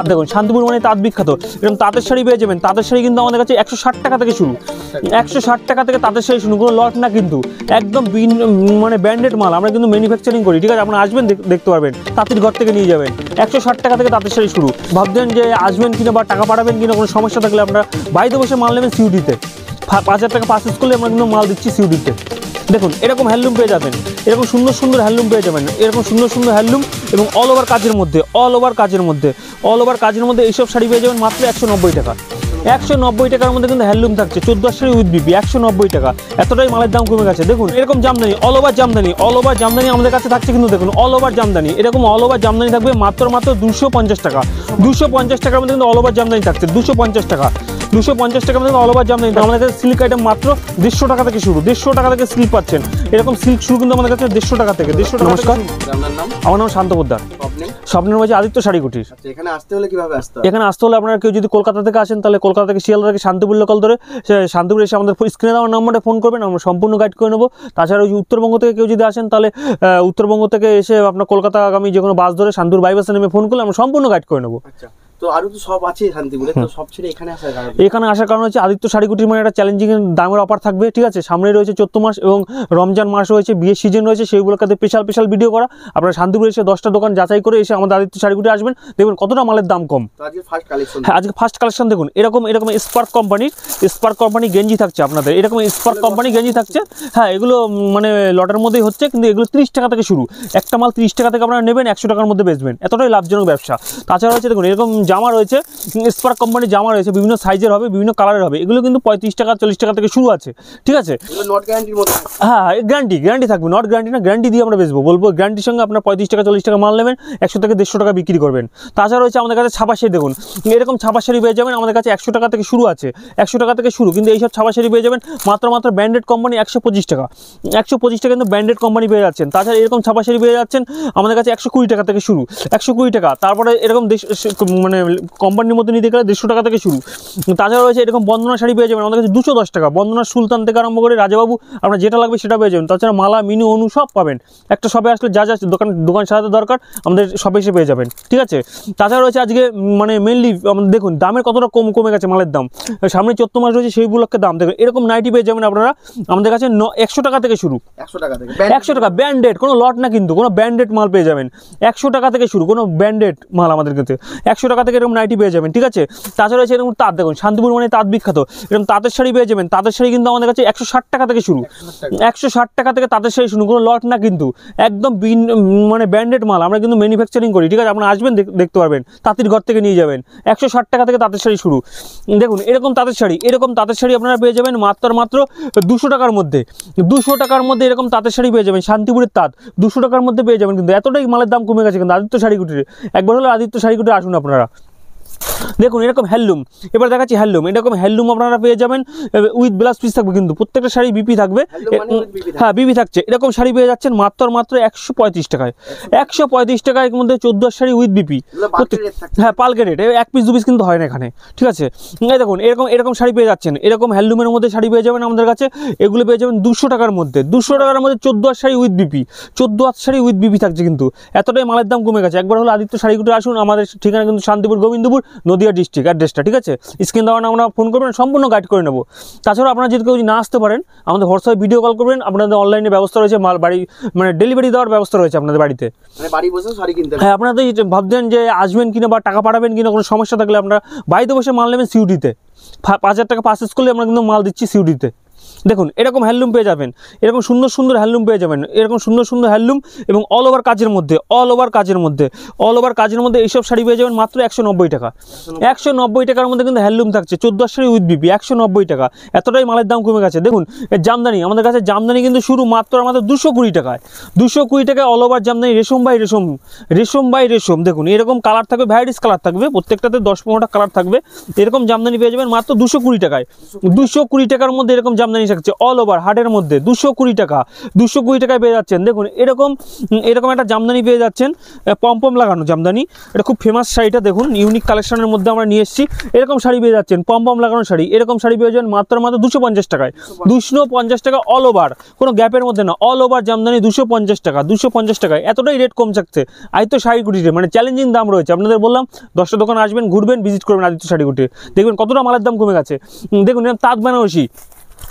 দেখুন শান্তিপুর মানে তাঁত বিখ্যাত, এরকম তাঁতের শাড়ি পেয়ে যাবেন। তাঁতের শাড়ি কিন্তু আমাদের কাছে 160 টাকা থেকে শুরু, 160 টাকা থেকে তাঁতের শাড়ি শুরু, কোনো লট না কিন্তু একদম মানে ব্র্যান্ডেড মাল আমরা কিন্তু ম্যানুফ্যাকচারিং করি, ঠিক আছে। আপনারা আসবেন দেখতে পারবেন, তাঁতির ঘর থেকে নিয়ে যাবেন। 160 টাকা থেকে তাঁতের শাড়ি শুরু। ভাবছেন যে আসবেন কিনা বা টাকা পাঠাবেন কিনা, কোনো সমস্যা থাকলে আপনারা বাড়িতে বসে মাল নেবেন সিউডিতে, 5000 টাকা পারচেজ করলে আমরা কিন্তু মাল দিচ্ছি সিউডিতে। দেখুন এরকম হ্যান্ডলুম পেয়ে যাবেন, এরকম সুন্দর সুন্দর হ্যান্ডলুম পেয়ে যাবেন, এরকম সুন্দর সুন্দর হ্যান্ডলুম এবং অল ওভার কাজের মধ্যে, অল ওভার কাজের মধ্যে এইসব শাড়ি পেয়ে যাবেন মাত্র 190 টাকা। 190 টাকার মধ্যে কিন্তু হ্যান্ডলুম থাকছে, 14 শাড়ি উইথ বিপি 190 টাকা। এতটাই মালের দাম কমে গেছে। দেখুন এরকম জামদানি, অল ওভার জামদানি আমাদের কাছে থাকছে কিন্তু দেখুন অল ওভার জামদানি, এরকম অল ওভার জামদানি থাকবে মাত্র 250 টাকা। 250 টাকার মধ্যে কিন্তু অল ওভার জামদানি থাকছে, 250 টাকা। 250 টাকার মধ্যে অল ওভার জামদানি। আমাদের কাছে সিল্ক আইটেম মাত্র 150 টাকা থেকে শুরু, 150 টাকা থেকে সিল্ক পাচ্ছেন। এরকম সিল্ক শুরু কিন্তু আমাদের কাছে 150 টাকা থেকে, 150 টাকা। নমস্কার, আমার নাম শান্ত পোদ্দার, স্বপ্নের মাঝে আদিত্য শাড়ি কুটির। এখানে আসতে হলে কিভাবে আসতে হবে? এখানে আসতে হলে আপনারা কেউ যদি কলকাতা থেকে আসেন তাহলে কলকাতা থেকে শিয়ালদা থেকে শান্তিপুর লোকাল ধরে শান্তিপুর এসে আমাদের স্ক্রিনে দেওয়ার নম্বরে ফোন করবেন, আমরা সম্পূর্ণ গাইড করে নেবো। তাছাড়া ওই উত্তরবঙ্গ থেকে কেউ যদি আসেন তাহলে উত্তরবঙ্গ থেকে এসে আপনার কলকাতা আগামী যে কোনো বাস ধরে শান্তিপুর বাইপাসে নেমে ফোন করলে আমরা সম্পূর্ণ গাইড করে নেবো। আচ্ছা, তো আরো তো সব আছে শান্তিপুরে, তো সব ছেড়ে এখানে আসার কারণ হচ্ছে আদিত্য শাড়ি কুটির মানে একটা চ্যালেঞ্জিং দামের অফার থাকবে, ঠিক আছে। সামনে রয়েছে চৈত্র মাস এবং রমজান মাস রয়েছে, বিয়ের সিজন রয়েছে, সেইগুলোকে স্পেশাল ভিডিও করা। আপনারা শান্তিপুরে এসে 10টা দোকান যাচাই করে এসে আমাদের আদিত্য শাড়ি কুটির আসবেন, দেখবেন কতটা মালের দাম কম। হ্যাঁ, আজকে ফার্স্ট কালেকশন দেখুন, এরকম স্পার্ক কোম্পানি গেঞ্জি থাকছে আপনাদের, এরকম স্পার্ক কোম্পানি গেঞ্জি থাকছে। হ্যাঁ, এগুলো মানে লটের মধ্যেই হচ্ছে, কিন্তু এগুলো 30 টাকা থেকে শুরু। একটা মাল 30 টাকা থেকে আপনারা নেবেন, 100 টাকার মধ্যে বেচবেন, এতটাই লাভজনক ব্যবসা। তাছাড়া হচ্ছে দেখুন এরকম জামা রয়েছে, স্পার্ক কোম্পানির জামা রয়েছে, বিভিন্ন সাইজের হবে, বিভিন্ন কালারের হবে। এগুলো কিন্তু 35 টাকা 40 টাকা থেকে শুরু আছে, ঠিক আছে। হ্যাঁ, গ্যারান্টি থাকবে, নট গ্যারান্টি না, গ্যারান্টি দিয়ে আমরা বেচবো, বলবো গ্যারান্টির সঙ্গে আপনার 35 টাকা 40 টাকা মাল নেবেন, 100 থেকে 150 টাকা বিক্রি করবেন। তাছাড়া রয়েছে আমাদের কাছে ছাপা শাড়ি, দেখুন এরকম ছাপা শাড়ি পেয়ে যাবেন আমাদের কাছে 100 টাকা থেকে শুরু আছে, 100 টাকা থেকে শুরু। কিন্তু এইসব ছাপা শাড়ি পেয়ে যাবেন মাত্র ব্র্যান্ডেড কোম্পানি 125 টাকা, 125 টাকা কিন্তু ব্র্যান্ডেড কোম্পানি পেয়ে যাচ্ছেন। তাছাড়া এরকম ছাপা শাড়ি পেয়ে যাচ্ছেন আমাদের কাছে 120 টাকা থেকে শুরু, 120 টাকা। তারপরে এরকম মানে কোম্পানির মধ্যে নিতে গেলে 150 টাকা থেকে শুরু। তাছাড়া রয়েছে এরকম বন্দনা শাড়ি পেয়ে যাবেন আমাদের কাছে 210 টাকা, বন্দনা সুলতান থেকে আরম্ভ করে রাজাবাবু, আপনার যেটা লাগবে সেটা পেয়ে যাবেন। তাছাড়া মালা, মিনু, অনু সব পাবেন। একটা শপে আসলে যা দোকান সাজাতে দরকার আমাদের শপে এসে পেয়ে যাবেন, ঠিক আছে। তাছাড়া রয়েছে আজকে মানে মেনলি আমাদের দেখুন দামের কতটা কমে গেছে মালের দাম। সামনে চৈত্র মাস রয়েছে, সেই উপলক্ষে দাম দেখবেন এরকম নাইটি পেয়ে যাবেন আপনারা আমাদের কাছে 100 টাকা থেকে শুরু, 100 টাকা ব্র্যান্ডেড, কোনো লট না কিন্তু, কোনো ব্র্যান্ডেড মাল পেয়ে যাবেন। 100 টাকা থেকে শুরু, কোনো ব্র্যান্ডেড মাল আমাদের কাছে 100 টাকা থেকে এরকম নাইটি পেয়ে যাবেন, ঠিক আছে। তাছাড়া রয়েছে এরকম তাঁত, দেখুন শান্তিপুর মানে তাঁত বিখ্যাত, এরকম তাঁতের শাড়ি পেয়ে যাবেন। তাঁতের শাড়ি কিন্তু আমাদের কাছে 160 টাকা থেকে শুরু, 160 টাকা থেকে তাঁতের শাড়ি শুরু, কোনো লট না কিন্তু একদম মানে ব্র্যান্ডেড মাল আমরা কিন্তু ম্যানুফ্যাকচারিং করি, ঠিক আছে। আপনারা আসবেন দেখতে পারবেন, তাঁতির ঘর থেকে নিয়ে যাবেন। 160 টাকা থেকে তাঁতের শাড়ি শুরু। দেখুন এরকম তাঁতের শাড়ি আপনারা পেয়ে যাবেন মাত্র 200 টাকার মধ্যে, 200 টাকার মধ্যে এরকম তাঁতের শাড়ি পেয়ে যাবেন। শান্তিপুরের তাঁত 200 টাকার মধ্যে পেয়ে যাবেন, কিন্তু এতটাই মালের দাম কমে গেছে কিন্তু আদিত্য শাড়ি কুটিরে। একবার হলো আদিত্য শাড়ি কুটিরে আসুন আপনারা। দেখুন এরকম হ্যান্ডলুম, এবার দেখাচ্ছি হ্যান্ডলুম, এরকম হ্যান্ডলুম আপনারা পেয়ে যাবেন উইথ ব্লাউজ পিস থাকবে, কিন্তু প্রত্যেকটা শাড়ি বিপি থাকবে। হ্যাঁ, বিপি থাকছে। এরকম শাড়ি পেয়ে যাচ্ছেন মাত্র 135 টাকায়, 135 টাকায় মধ্যে 14 শাড়ি উইথ বিপি। হ্যাঁ, পালকে রেট, 1 পিস 2 পিস কিন্তু হয় না এখানে, ঠিক আছে। এই দেখুন এরকম শাড়ি পেয়ে যাচ্ছেন, এরকম হ্যান্ডলুমের মধ্যে শাড়ি পেয়ে যাবেন আমাদের কাছে। এগুলো পেয়ে যাবেন 200 টাকার মধ্যে, 200 টাকার মধ্যে 14 sari with BP, 14 sari with BP থাকছে, কিন্তু এতটাই মালের দাম কমে গেছে। একবার হলো আদিত্য শাড়ি কুটিরে আসুন, আমাদের ঠিকানা কিন্তু শান্তিপুর গোবিন্দপুর, নদিয়া ডিস্ট্রিক্ট অ্যাড্রেসটা, ঠিক আছে। স্ক্রিন দেওয়া আমরা ফোন করবেন, সম্পূর্ণ গাইড করে নেবো। তাছাড়া আপনারা যদি কেউ না আসতে পারেন আমাদের হোয়াটসঅ্যাপে ভিডিও কল করবেন, আপনাদের অনলাইনে ব্যবস্থা রয়েছে, মাল বাড়ি মানে ডেলিভারি দেওয়ার ব্যবস্থা রয়েছে আপনাদের বাড়িতে, বাড়ি বসে শাড়ি কিনতে। হ্যাঁ, আপনারা ভাবছেন যে আসবেন কিনা বা টাকা পাঠাবেন কিনা, কোনো সমস্যা থাকলে আপনারা বাড়িতে বসে মাল নেবেন সিউডিতে, 5000 টাকা পারচেজ করলে আমরা কিন্তু মাল দিচ্ছি সিউডিতে। দেখুন এরকম হ্যান্ডলুম পেয়ে যাবেন, এরকম সুন্দর সুন্দর হ্যান্ডলুম পেয়ে যাবেন, এরকম সুন্দর সুন্দর হ্যান্ডলুম এবং অল ওভার কাজের মধ্যে এইসব শাড়ি পেয়ে যাবেন মাত্র 190 টাকা, 190 টাকার মধ্যে কিন্তু হ্যান্ডলুম থাকছে, 14 শাড়ি উইথ বিপি 190 টাকা। এতটাই মালের দাম কমে গেছে। দেখুন জামদানি, আমাদের কাছে জামদানি কিন্তু শুরু মাত্র 220 টাকায়, 220 টাকায় অল ওভার জামদানি, রেশম বাই রেশম। দেখুন এরকম কালার থাকবে, ভ্যারাইটিস কালার থাকবে, প্রত্যেকটাতে 10-15টা কালার থাকবে। এরকম জামদানি পেয়ে যাবেন মাত্র 220 টাকায়, 220 টাকার মধ্যে এরকম জামদানি জামদানি থাকছে অল ওভার হাটের মধ্যে 220 টাকা, 220 টাকায় পেয়ে যাচ্ছেন। দেখুন এরকম একটা জামদানি পেয়ে যাচ্ছেন, পম্পম লাগানো জামদানি, এটা খুব ফেমাস শাড়িটা দেখুন, ইউনিক কালেকশনের মধ্যে আমরা নিয়ে এসেছি। এরকম শাড়ি পেয়ে যাচ্ছেন, পম্পম লাগানো শাড়ি, এরকম শাড়ি পেয়ে যাবেন মাত্র 250 টাকায়, 250 টাকা অল ওভার, কোনো গ্যাপের মধ্যে না, অল ওভার জামদানি 250 টাকা, 250 টাকায় এতটাই রেট কম থাকছে আদিত্য শাড়িগুটিতে, মানে চ্যালেঞ্জিং দাম রয়েছে। আপনাদের বললাম 10টা দোকান আসবেন, ঘুরবেন, ভিজিট করবেন আদিত্য শাড়িগুটি, দেখবেন কতটা মালের দাম কমে গেছে। দেখুন তাঁত বেনারসি,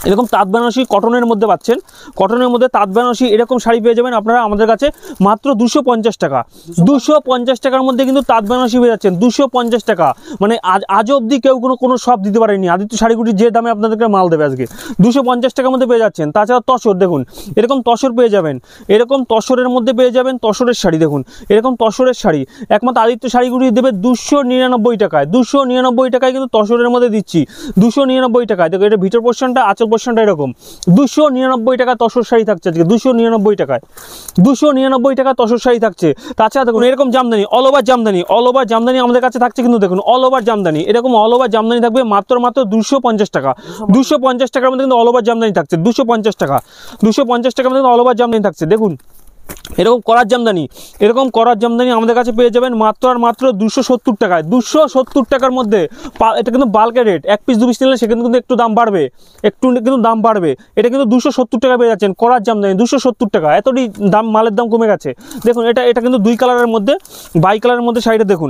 এরকম তাঁত বেনারসি কটনের মধ্যে পাচ্ছেন, কটনের মধ্যে তাঁত বেনারসি এরকম শাড়ি পেয়ে যাবেন আপনারা আমাদের কাছে মাত্র 250 টাকা, 250 টাকার মধ্যে কিন্তু তাঁত বেনারসি পেয়ে যাচ্ছেন 250 টাকা। মানে আজ অবধি কেউ কোনো শপ দিতে পারেনি আদিত্য শাড়িগুটি যে দামে আপনাদেরকে মাল দেবে আজকে 250 টাকার মধ্যে পেয়ে যাচ্ছেন। তাছাড়া তসর, দেখুন এরকম তসর পেয়ে যাবেন, এরকম তসরের মধ্যে পেয়ে যাবেন তসরের শাড়ি, দেখুন এরকম তসরের শাড়ি একমাত্র আদিত্য শাড়িগুটি দেবে 299 টাকায়, 299 টাকায় কিন্তু তসরের মধ্যে দিচ্ছি, 299 টাকায়। দেখো এটা ভিতর পোর্শনটা, আঁচল পোর্শনটা এরকম 299 টাকা তসর শাড়ি থাকছে আজকে, 299 টাকায়, 299 টাকা তসর শাড়ি থাকছে। তাছাড়া দেখুন এরকম Jamdani all over Jamdani, all over Jamdani আমাদের কাছে থাকছে কিন্তু, দেখুন অল ওভার জামদানি, এরকম অল ওভার জামদানি থাকবে মাত্র 250 টাকা, 250 টাকার মধ্যে কিন্তু অল ওভার জামদানি থাকছে, 250 টাকা, 250 টাকার মধ্যে অল ওভার জামদানি থাকছে। দেখুন এরকম করার জামদানি, এরকম করার জামদানি আমাদের কাছে পেয়ে যাবেন মাত্র আর মাত্র 270 টাকায়, 270 টাকার মধ্যে। এটা কিন্তু বাল্কের রেট, এক পিস 2 পিস নিলে সেখানে কিন্তু একটু দাম বাড়বে, একটু কিন্তু দাম বাড়বে। এটা কিন্তু 270 টাকা পেয়ে যাচ্ছেন করার জামদানি, 270 টাকা, এতটাই দাম, মালের দাম কমে গেছে। দেখুন এটা কিন্তু 2 কালারের মধ্যে, বাই কালারের মধ্যে শাড়িটা দেখুন,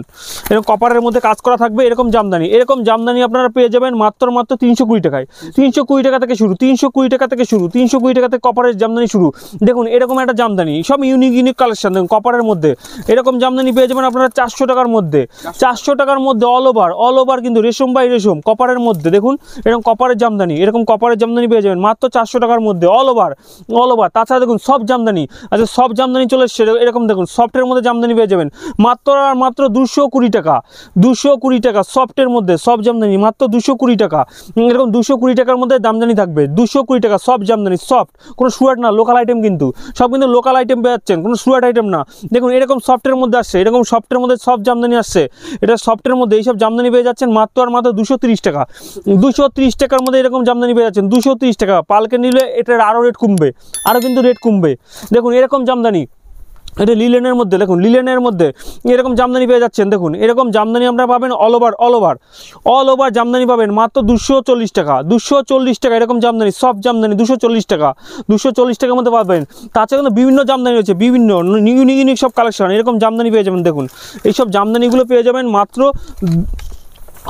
এরকম কপারের মধ্যে কাজ করা থাকবে, এরকম জামদানি, এরকম জামদানি আপনারা পেয়ে যাবেন মাত্র 320 টাকায়, 320 টাকা থেকে শুরু, 320 টাকা থেকে শুরু, 320 টাকা থেকে কপারের জামদানি শুরু। দেখুন এরকম একটা জামদানি, সব ইউনিক কালেকশন। দেখুন কপারের মধ্যে এরকম জামদানি পেয়ে যাবেন আপনারা 400 টাকার মধ্যে, 400 টাকার মধ্যে অল ওভার কিন্তু রেশম বাই রেশম কপারের মধ্যে। দেখুন এরকম কপারের জামদানি, এরকম কপারের জামদানি পেয়ে যাবেন মাত্র 400 টাকার মধ্যে অল ওভার। তাছাড়া দেখুন সব জামদানি, আচ্ছা সব জামদানি চলে এসছে, এরকম দেখুন সফটের মধ্যে জামদানি পেয়ে যাবেন মাত্র আর মাত্র 220 টাকা, 220 টাকা সফটের মধ্যে, সব জামদানি মাত্র 220 টাকা, এরকম 220 টাকার মধ্যে জামদানি থাকবে, 220 টাকা সব জামদানি, সফট, কোনো সুয়াট না, লোকাল আইটেম কিন্তু, সব কিন্তু লোকাল আইটেম পেয়ে যাচ্ছেন, কোনো সুয়াট আইটেম না। দেখুন এরকম সফটের মধ্যে আসছে, এরকম সফটের মধ্যে সব জামদানি আসছে, এটা সফটের মধ্যে এইসব জামদানি পেয়ে যাচ্ছেন মাত্র আর মাত্র 230 টাকা, 230 টাকার মধ্যে এরকম জামদানি পেয়ে যাচ্ছেন 230 টাকা। পালকে নিলে এটার আরও রেট কমবে, আরও কিন্তু রেট কমবে। দেখুন এরকম জামদানি, এটা লিলেনের মধ্যে, দেখুন লিলেনের মধ্যে এরকম জামদানি পেয়ে যাচ্ছেন। দেখুন এরকম জামদানি আপনারা পাবেন অল ওভার জামদানি পাবেন মাত্র 240 টাকা, 240 টাকা এরকম জামদানি, সব জামদানি 240 টাকা, 240 টাকার মধ্যে পাবেন। তাছাড়া কিন্তু বিভিন্ন জামদানি রয়েছে, বিভিন্ন ইউনিক সব কালেকশন, এরকম জামদানি পেয়ে যাবেন। দেখুন এইসব জামদানিগুলো পেয়ে যাবেন মাত্র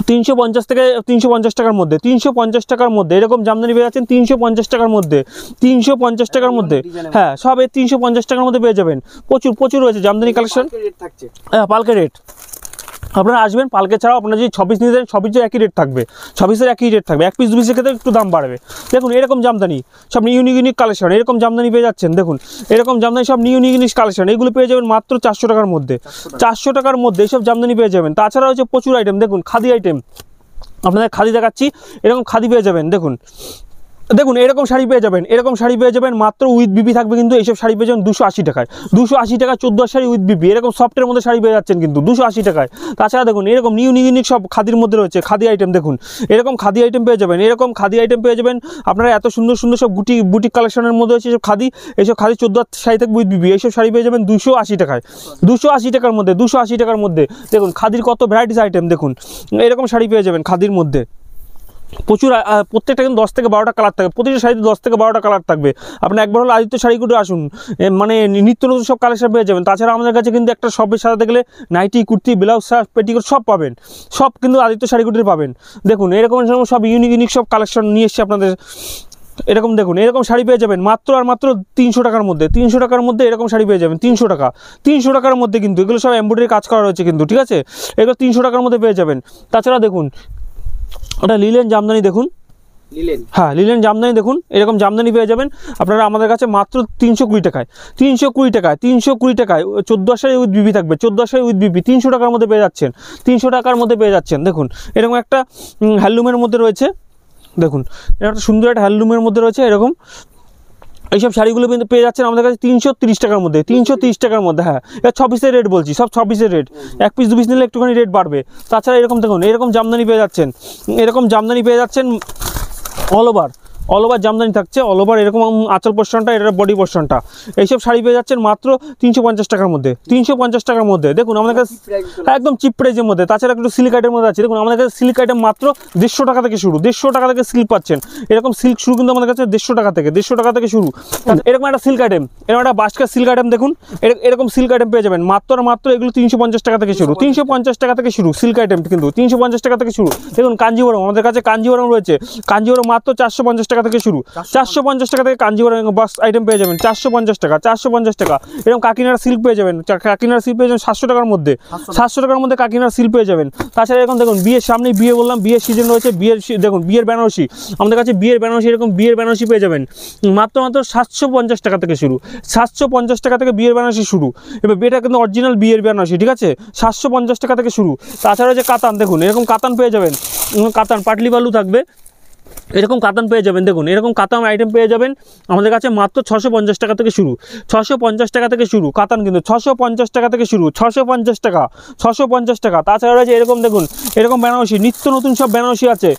350 থেকে 350 টাকার মধ্যে, 350 টাকার মধ্যে এরকম জামদানি পেয়ে যাচ্ছেন 350 টাকার মধ্যে, 350 টাকার মধ্যে, হ্যাঁ সব এই 350 টাকার মধ্যে পেয়ে যাবেন। প্রচুর রয়েছে জামদানি কালেকশন, হ্যাঁ পালকে রেট। আপনারা আসবেন, পালকে ছাড়াও আপনারা যদি 26 নিয়ে যান 26 একই রেট থাকবে, 26 একই রেট থাকবে, এক পিস 2 পিসের ক্ষেত্রে একটু দাম বাড়বে। দেখুন এরকম জামদানি সব ইউনিক কালেকশন, এরকম জামদানি পেয়ে যাচ্ছেন। দেখুন এরকম জামদানি সব ইউনিক কালেকশন, এগুলো পেয়ে যাবেন মাত্র 400 টাকার মধ্যে, 400 টাকার মধ্যে এইসব জামদানি পেয়ে যাবেন। তাছাড়া হচ্ছে প্রচুর আইটেম, দেখুন খাদি আইটেম, আপনাদের খাদি দেখাচ্ছি, এরকম খাদি পেয়ে যাবেন। দেখুন এরকম শাড়ি পেয়ে যাবেন, এরকম শাড়ি পেয়ে যাবেন মাত্র উইথ বিপি থাকবে কিন্তু, এইসব শাড়ি পেয়ে যাবেন 280 টাকায়, 280 টাকা 14 শাড়ি উইথ বিপি, এরকম সফটের মধ্যে শাড়ি পেয়ে যাচ্ছেন কিন্তু 280 টাকায়। তাছাড়া দেখুন এরকম ইউনিক সব খাদির মধ্যে রয়েছে, খাদি আইটেম, দেখুন এরকম খাদি আইটেম পেয়ে যাবেন, এরকম খাদি আইটেম পেয়ে যাবেন আপনারা। এত সুন্দর সব বুটিক কালেকশনের মধ্যে হচ্ছে এইসব খাদি 14 শাড়ি থাকবে উইথ বিপি, এইসব শাড়ি পেয়ে যাবেন 280 টাকায়, 280 টাকার মধ্যে, 280 টাকার মধ্যে। দেখুন খাদির কত ভ্যারাইটিস আইটেম, দেখুন এরকম শাড়ি পেয়ে যাবেন খাদির মধ্যে প্রচুর, প্রত্যেকটা কিন্তু 10 থেকে 12টা কালার থাকবে, প্রতিটা শাড়িতে 10 থেকে 12টা কালার থাকবে। আপনি একবার হলো আদিত্য শাড়িগুলো আসুন, মানে নিত্য নতুন সব কালেকশন পেয়ে যাবেন। তাছাড়া আমাদের কাছে কিন্তু একটা শপের সাজাতে গেলে নাইটি, কুর্তি, ব্লাউজ, পেটিকোট সব পাবেন, সব কিন্তু আদিত্য শাড়িগুলোর পাবেন। দেখুন এরকম সব ইউনিক সব কালেকশন নিয়ে এসেছি আপনাদের। এরকম দেখুন এরকম শাড়ি পেয়ে যাবেন মাত্র আর মাত্র 300 টাকার মধ্যে, 300 টাকার মধ্যে এরকম শাড়ি পেয়ে যাবেন 300 টাকা, 300 টাকার মধ্যে কিন্তু, এগুলো সব এমব্রয়ডারি কাজ করা রয়েছে কিন্তু, ঠিক আছে, এগুলো 300 টাকার মধ্যে পেয়ে যাবেন। তাছাড়া দেখুন ওটা লিলেন জামদানি, দেখুন হ্যাঁ লিলেন জামদানি, দেখুন এরকম জামদানি পেয়ে যাবেন আপনারা আমাদের কাছে মাত্র 320 টাকায়, 320 টাকায়, 320 টাকায় 14 শাড়ি উইথ বিপি থাকবে, 14 শাড়ি উইথ বিপি 300 টাকার মধ্যে পেয়ে যাচ্ছেন, 300 টাকার মধ্যে পেয়ে যাচ্ছেন। দেখুন এরকম একটা হ্যান্ডলুমের মধ্যে রয়েছে, দেখুন একটা সুন্দর একটা হ্যান্ডলুমের মধ্যে রয়েছে, এরকম এইসব শাড়িগুলো কিন্তু পেয়ে যাচ্ছেন আমাদের কাছে 330 টাকার মধ্যে, 330 টাকার মধ্যে, হ্যাঁ এটা 26-এর রেট বলছি, সব 26-এর রেট, এক পিস 2 পিস নিলে একটুখানি রেট বাড়বে। তাছাড়া এরকম দেখুন এরকম জামদানি পেয়ে যাচ্ছেন, এরকম জামদানি পেয়ে যাচ্ছেন all over, all over Jamdani থাকছে, অল ওভার এরকম আঁচল পোর্শনটা, এটা বডি পোর্শনটা। এইসব শাড়ি পেয়ে যাচ্ছেন মাত্র 350 টাকার মধ্যে, 350 টাকার মধ্যে। দেখুন আমাদের কাছে একদম চিপ প্রাইসের মধ্যে। তাছাড়া একটু সিল্ক আইটেমের মধ্যে আছে, দেখুন আমাদের কাছে সিল্ক আইটেম মাত্র 150 টাকা থেকে শুরু, 150 টাকা থেকে সিল্ক পাচ্ছেন। এরকম সিল্ক শুরু কিন্তু আমাদের কাছে 150 টাকা থেকে, 150 টাকা থেকে শুরু। এরকম একটা সিল্ক আইটেম, এরকম একটা বাস্কার সিল্ক আইটেম দেখুন, এরকম সিল্ক আইটেম পেয়ে যাবেন মাত্র এগুলো 350 টাকা থেকে শুরু, 350 টাকা থেকে শুরু সিল্ক আইটেম, কিন্তু 350 টাকা থেকে শুরু। দেখুন কাঞ্জিবরম, আমাদের কাছে কাঞ্জিবরম রয়েছে, কাঞ্জিবরম মাত্র 450 টাকা থেকে শুরু, 450 টাকা থেকে কাঞ্জিবরম বক্স আইটেম পেয়ে যাবেন, 450 টাকা, 450 টাকা। এরকম কাকিনাড়া সিল্ক পেয়ে যাবেন, কাকিনাড়া সিল্ক পেয়ে যাবেন 700 টাকার মধ্যে, 700 টাকার মধ্যে কাকিনাড়া সিল্ক পেয়ে যাবেন। তাছাড়া এরকম দেখুন বিয়ের সামনে, বিয়ে বললাম, বিয়ের সিজন রয়েছে, দেখুন বিয়ের বেনারসি, আমাদের কাছে বিয়ের বেনারসি, এরকম বিয়ের বেনারসি পেয়ে যাবেন মাত্র 750 টাকা থেকে শুরু, 750 টাকা থেকে বিয়ের বেনারসি শুরু। এবার এটা কিন্তু অরিজিনাল বিয়ের বেনারসি, ঠিক আছে, 750 টাকা থেকে শুরু। তাছাড়া যে কাতান, দেখুন এরকম কাতান পেয়ে যাবেন, কাতান পাটলি বালু থাকবে, এরকম কাতান পেয়ে যাবেন। দেখুন এরকম কাতান আইটেম পেয়ে যাবেন আমাদের কাছে মাত্র 650 টাকা থেকে শুরু, 650 টাকা থেকে শুরু কাতান, কিন্তু 650 টাকা থেকে শুরু, 650 টাকা, 650 টাকা। তাছাড়া রয়েছে এরকম, দেখুন এরকম বেনারসি, নিত্য নতুন সব বেনারসি আছে,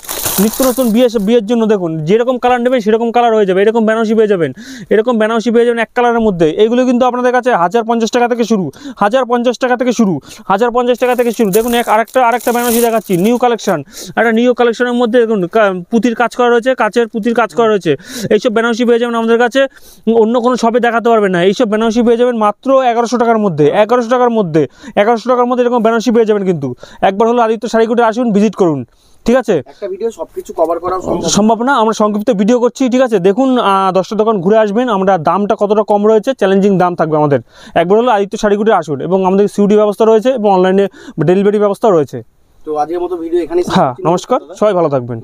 নিত্য নতুন বিয়ের জন্য। দেখুন যেরকম কালার নেবেন সেরকম কালার হয়ে যাবে, এরকম বেনারসি পেয়ে যাবেন, এরকম বেনারসি পেয়ে যাবেন এক কালারের মধ্যে। এগুলো কিন্তু আপনাদের কাছে 1050 টাকা থেকে শুরু, 1050 টাকা থেকে শুরু, 1050 টাকা থেকে শুরু। দেখুন আরেকটা বেনারসি দেখাচ্ছি, নিউ কালেকশন, একটা নিউ কালেকশনের মধ্যে দেখুন পুঁতির কাজ করা রয়েছে, কাচের পুঁতির কাজ করা রয়েছে। এইসব বেনারসি পেয়ে যাবেন আমাদের কাছে, অন্য কোনো শপে দেখাতে পারবেন না। এইসব বেনারসি পেয়ে যাবেন মাত্র 1100 টাকার মধ্যে, 1100 টাকার মধ্যে, 1100 টাকার মধ্যে এরকম বেনারসি পেয়ে যাবেন। কিন্তু একবার হলো আদিত্য শাড়িকুটি আসুন, ভিজিট করুন, ঠিক আছে। একটা ভিডিও সবকিছু কভার করা সম্ভব না, আমরা সংক্ষিপ্ত ভিডিও করছি, ঠিক আছে। দেখুন 10টা দোকান ঘুরে আসবেন, আমরা দামটা কতটা কম রয়েছে, চ্যালেঞ্জিং দাম থাকবে আমাদের। একবার হলো আদিত্য শাড়িকুটি আসুন, এবং আমাদের সিউডি ব্যবস্থা রয়েছে এবং অনলাইনে ডেলিভারি ব্যবস্থা রয়েছে। তো আজকের মতো ভিডিও এখানেই শেষ হ্যাঁ, করছি। নমস্কার, সবাই ভালো থাকবেন।